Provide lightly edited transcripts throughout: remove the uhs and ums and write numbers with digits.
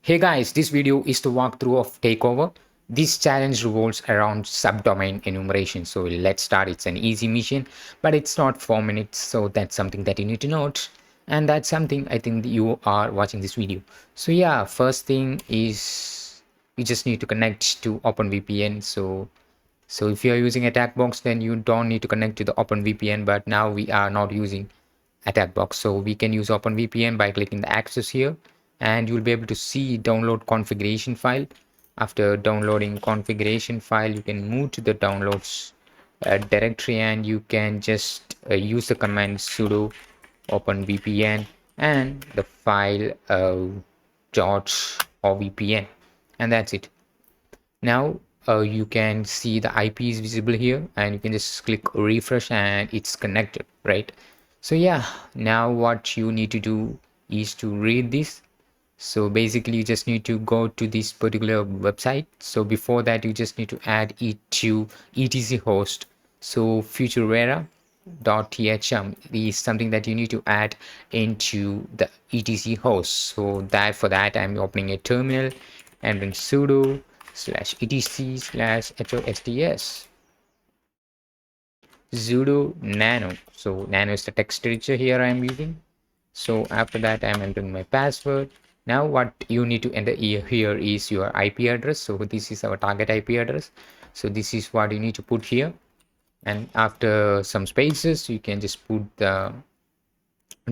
Hey guys, this video is the walkthrough of TakeOver. This challenge revolves around subdomain enumeration. So let's start. It's an easy mission, but it's not 4 minutes. So that's something that you need to note. And that's something I think you are watching this video. So yeah, first thing is you just need to connect to OpenVPN. So if you're using attack box, then you don't need to connect to the OpenVPN, but now we are not using attack box. So we can use OpenVPN by clicking the access here, and you'll be able to see download configuration file. After downloading configuration file, you can move to the downloads directory, and you can just use the command sudo openvpn and the file dot ovpn, and that's it. Now you can see the IP is visible here, and you can just click refresh and it's connected, right? So yeah, now what you need to do is to read this. So basically you just need to go to this particular website. So before that you just need to add it to etc host. So futurevera.thm is something that you need to add into the etc host. So that for that I'm opening a terminal and then sudo /etc/hosts sudo nano. So nano is the text editor here I'm using. So after that I'm entering my password. Now what you need to enter here is your IP address. So this is our target IP address. So this is what you need to put here, and after some spaces you can just put the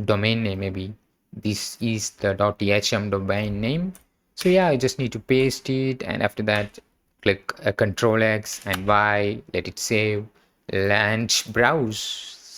domain name. Maybe this is the .thm domain name. So yeah, I just need to paste it, and after that click Control X and Y, let it save, launch browse.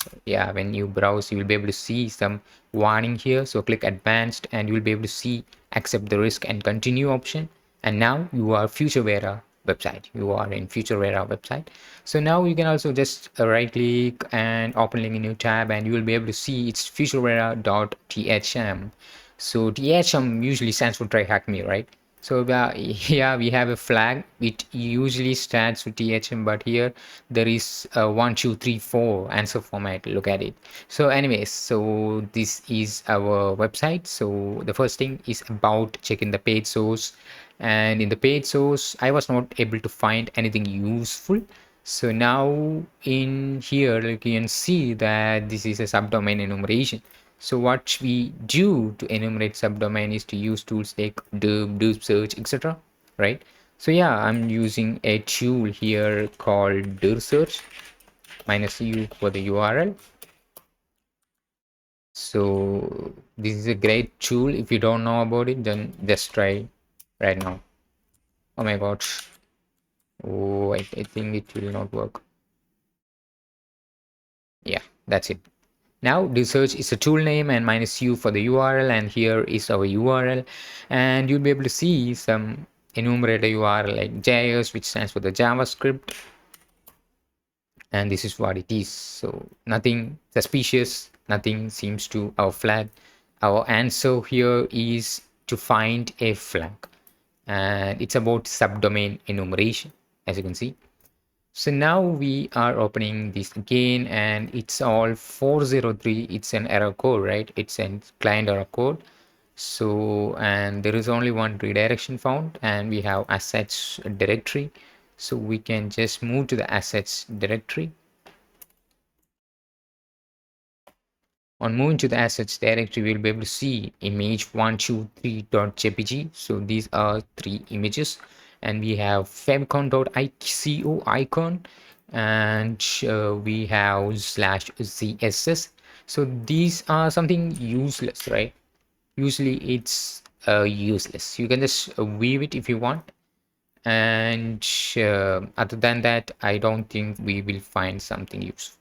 So yeah, when you browse you will be able to see some warning here. So click advanced and you will be able to see accept the risk and continue option, and now you are futurevera website. You are in futurevera website. So now you can also just right click and open link in new tab, and you will be able to see it's futurevera.thm. So thm usually stands for tryhackme, right? So yeah, we have a flag. It usually stands for thm, but here there is a 1 2 3 4 answer format. Look at it. So anyways, so this is our website. So the first thing is about checking the page source, and in the page source I was not able to find anything useful. So now in here you can see that this is a subdomain enumeration. So what we do to enumerate subdomain is to use tools like dupe search, etc., right? So yeah, I'm using a tool here called dir search -u for the URL. So this is a great tool. If you don't know about it, then just try right now. Oh my god. Oh, I think it will not work. Yeah, that's it. Now the search is a tool name and -u for the URL, and here is our URL, and you'll be able to see some enumerator URL like JS, which stands for the JavaScript, and this is what it is. So nothing suspicious, nothing seems to our flag. Our answer here is to find a flag, and it's about subdomain enumeration, as you can see. So now we are opening this again, and it's all 403. It's an error code, right? It's a client error code. So, and there is only one redirection found, and we have assets directory. So we can just move to the assets directory. On moving to the assets directory, we'll be able to see image123.jpg. So these are 3 images, and we have favicon.ico icon, and we have /css. So these are something useless, right? Usually it's useless. You can just view it if you want, and other than that I don't think we will find something useful.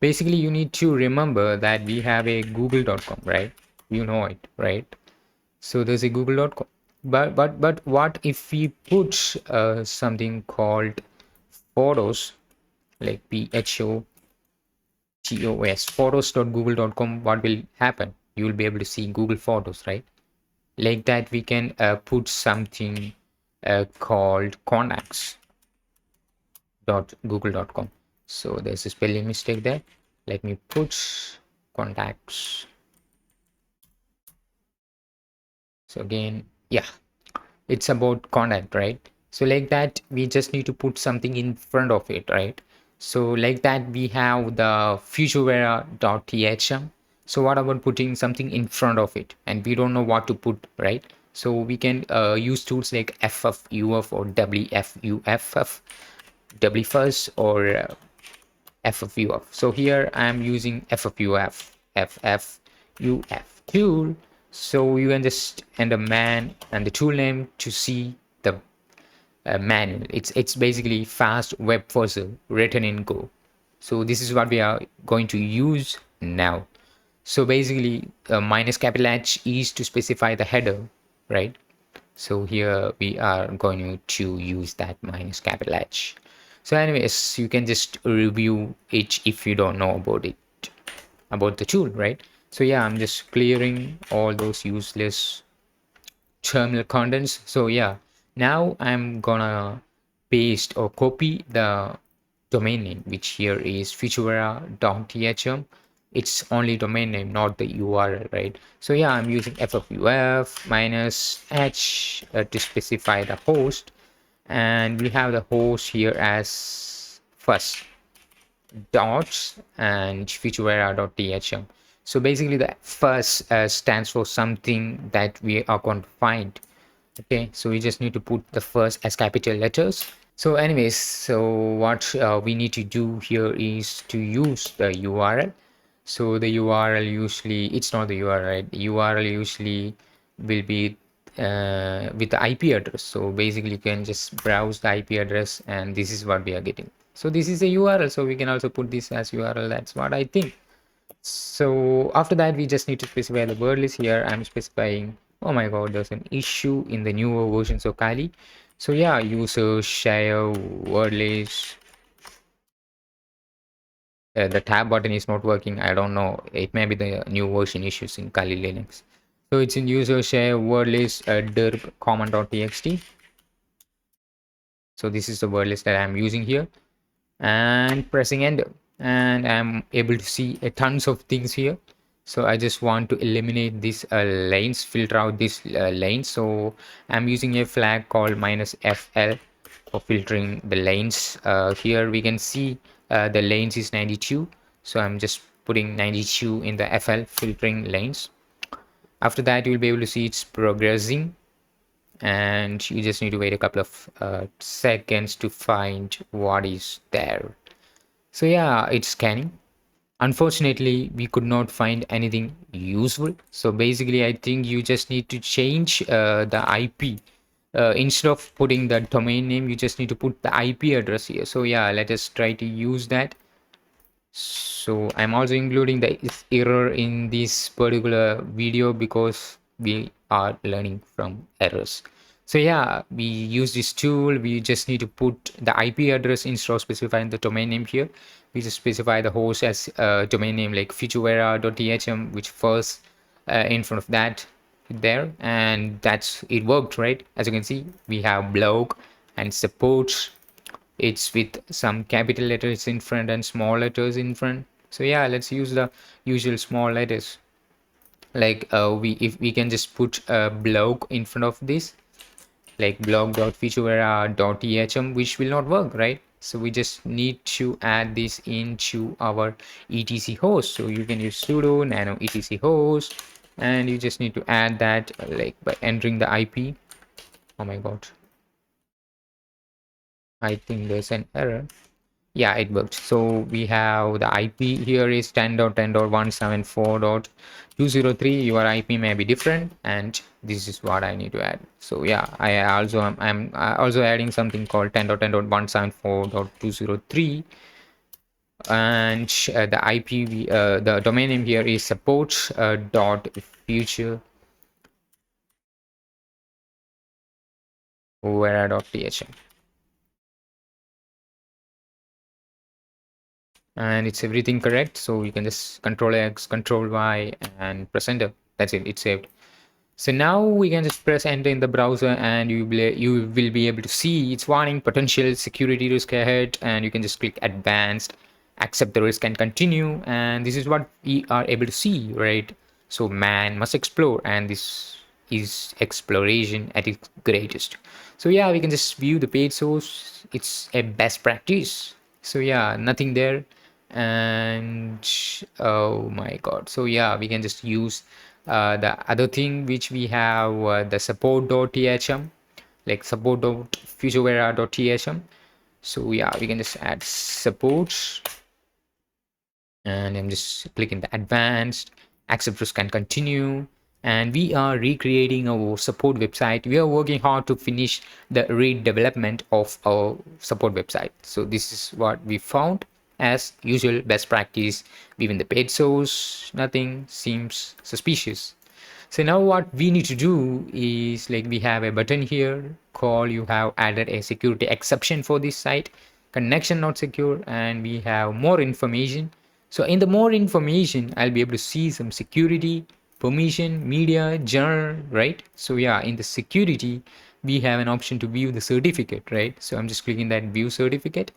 Basically you need to remember that we have a google.com, right? You know it, right? So there's a google.com, but what if we put something called photos, like photos photos.google.com? What will happen? You will be able to see Google Photos, right? Like that we can put something called contacts.google.com. So there's a spelling mistake there. Let me put contacts. So again, yeah, it's about content, right? So like that we just need to put something in front of it, right? So like that we have the futurevera.thm. So what about putting something in front of it and we don't know what to put, right? So we can use tools like ffuf or wfuff, wfus or ffuf. So here I am using ffuf tool. So you can just enter man and the tool name to see the manual. It's basically fast web puzzle written in Go. So this is what we are going to use now. So basically, minus capital H is to specify the header, right? So here we are going to use that minus capital H. So anyways, you can just review it if you don't know about it, about the tool, right? So yeah, I'm just clearing all those useless terminal contents. So yeah, now I'm gonna paste or copy the domain name, which here is futurera.thm. It's only domain name, not the URL, right? So yeah, I'm using ffuf minus h to specify the host, and we have the host here as first dots and futurera.thm. So basically the first stands for something that we are going to find. Okay, so we just need to put the first as capital letters. So anyways, so what we need to do here is to use the URL. So the URL usually, it's not the URL, right? URL usually will be with the IP address. So basically you can just browse the IP address and this is what we are getting. So this is a URL, so we can also put this as URL. That's what I think. So after that, we just need to specify the word list. Here I'm specifying, oh my god, there's an issue in the newer versions of Kali. So yeah, user share word list. The tab button is not working. I don't know. It may be the new version issues in Kali Linux. So it's in user share word list derp common.txt. So this is the word list that I'm using here, and pressing enter, and I'm able to see tons of things here. So I just want to eliminate these lanes, filter out these lanes. So I'm using a flag called -fl for filtering the lanes. Here we can see the lanes is 92, so I'm just putting 92 in the fl filtering lanes. After that you'll be able to see it's progressing, and you just need to wait a couple of seconds to find what is there. So yeah, it's scanning. Unfortunately, we could not find anything useful. So basically, I think you just need to change the IP. Instead of putting the domain name, you just need to put the IP address here. So yeah, let us try to use that. So I'm also including the error in this particular video because we are learning from errors. So yeah, we use this tool. We just need to put the IP address instead of specifying the domain name here. We just specify the host as a domain name like futurevera.thm, which first in front of that there, and that's it worked, right? As you can see, we have blog and support. It's with some capital letters in front and small letters in front. So yeah, let's use the usual small letters. Like we if we can just put a blog in front of this, like blog.featurera.thm, which will not work, right? So we just need to add this into our etc host. So you can use sudo nano etc host, and you just need to add that like by entering the IP. Oh my god, I think there's an error. Yeah, it worked. So we have the IP here is 10.10.174.203. Your IP may be different, and this is what I need to add. So yeah, I also I'm also adding something called 10.10.174.203, and the IP the domain name here is support dot future vera.thm. And it's everything correct, so you can just control X, control Y, and press enter. That's it, it's saved. So now we can just press enter in the browser, and you will be able to see its warning potential security risk ahead, and you can just click advanced, accept the risk, and continue. And this is what we are able to see, right? So man must explore, and this is exploration at its greatest. So yeah, we can just view the paid source. It's a best practice. So yeah, nothing there. And oh my god, so yeah, we can just use the other thing which we have, the support.thm, like support.futurevera.thm. So yeah, we can just add support, and I'm just clicking the advanced, accept risk and continue. And we are recreating our support website. We are working hard to finish the redevelopment of our support website. So this is what we found. As usual, best practice, given the paid source, nothing seems suspicious. So now what we need to do is, like, we have a button here called, you have added a security exception for this site, connection not secure, and we have more information. So in the more information, I'll be able to see some security, permission, media, general, right? So yeah, in the security, we have an option to view the certificate, right? So I'm just clicking that view certificate,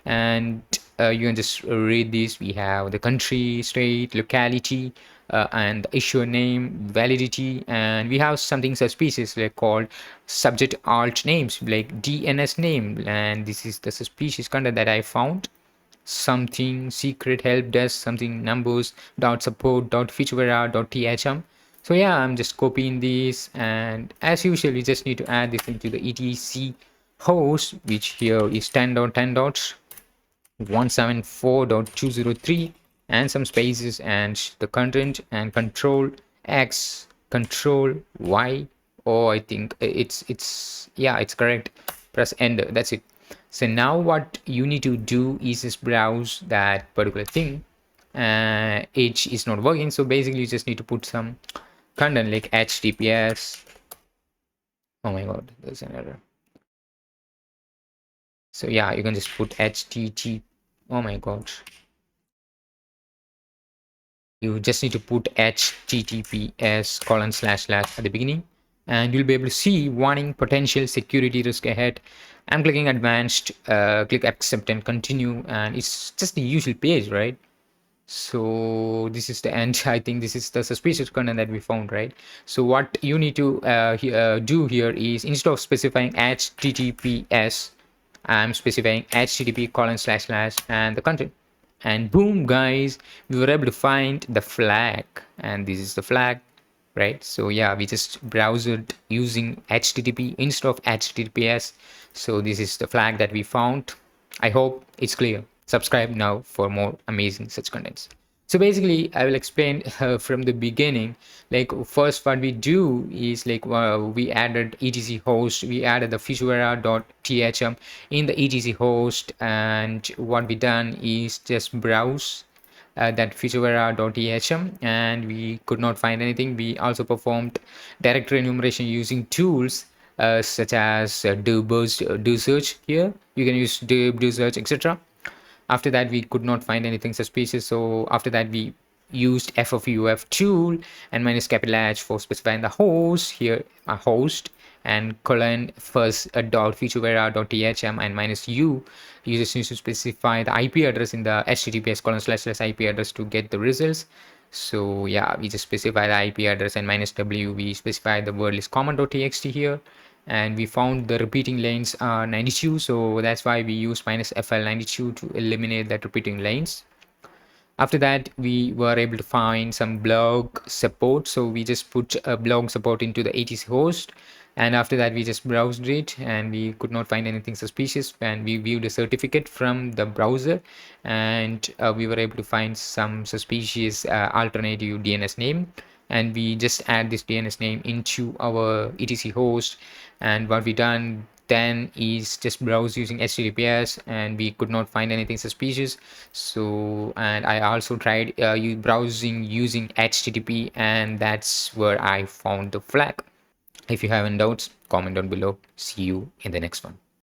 and you can just read this. We have the country, state, locality, and the issuer name, validity, and we have something suspicious like called subject alt names, like DNS name, and this is the suspicious content that I found. Something secret help desk, something numbers dot support dot featurevera dot thm. So yeah, I'm just copying this, and as usual, you just need to add this into the etc host, which here is 10.10 dots 174.203, and some spaces, and the content, and control X, control Y. Oh, I think it's yeah, it's correct. Press enter. That's it. So now what you need to do is just browse that particular thing. H is not working, so basically you just need to put some content like HTTPS. Oh my god, there's an error. So yeah, you can just put HTTP. Oh my god. You just need to put https colon slash slash at the beginning, and you'll be able to see warning potential security risk ahead. I'm clicking advanced, click accept and continue, and it's just the usual page, right? So this is the end. I think this is the suspicious content that we found, right? So what you need to do here is, instead of specifying https, I'm specifying http colon slash slash and the content, and boom guys, we were able to find the flag, and this is the flag, right? So yeah, we just browsed it using http instead of https. So this is the flag that we found. I hope it's clear. Subscribe now for more amazing such contents. So basically, I will explain from the beginning. Like, first, what we do is, like, we added etc host. We added the featurevera.thm in the etc host, and what we done is just browse that featurevera.thm, and we could not find anything. We also performed directory enumeration using tools such as do search. Here you can use do search, etc. After that, we could not find anything suspicious. So after that, we used ffuf tool and minus capital H for specifying the host. Here a host, and colon first dot featurevera dot thm, and minus u. You just need to specify the IP address in the https colon slash slash IP address to get the results. So yeah, we just specify the IP address, and minus w, we specify the word list common.txt here, and we found the repeating lanes are 92, so that's why we use minus fl92 to eliminate that repeating lanes. After that, we were able to find some blog support, so we just put a blog support into the etc host, and after that we just browsed it, and we could not find anything suspicious, and we viewed a certificate from the browser, and we were able to find some suspicious alternative DNS name, and we just add this DNS name into our etc host. And what we done then is just browse using https, and we could not find anything suspicious. So, and I also tried browsing using http, and that's where I found the flag. If you have any doubts, comment down below. See you in the next one.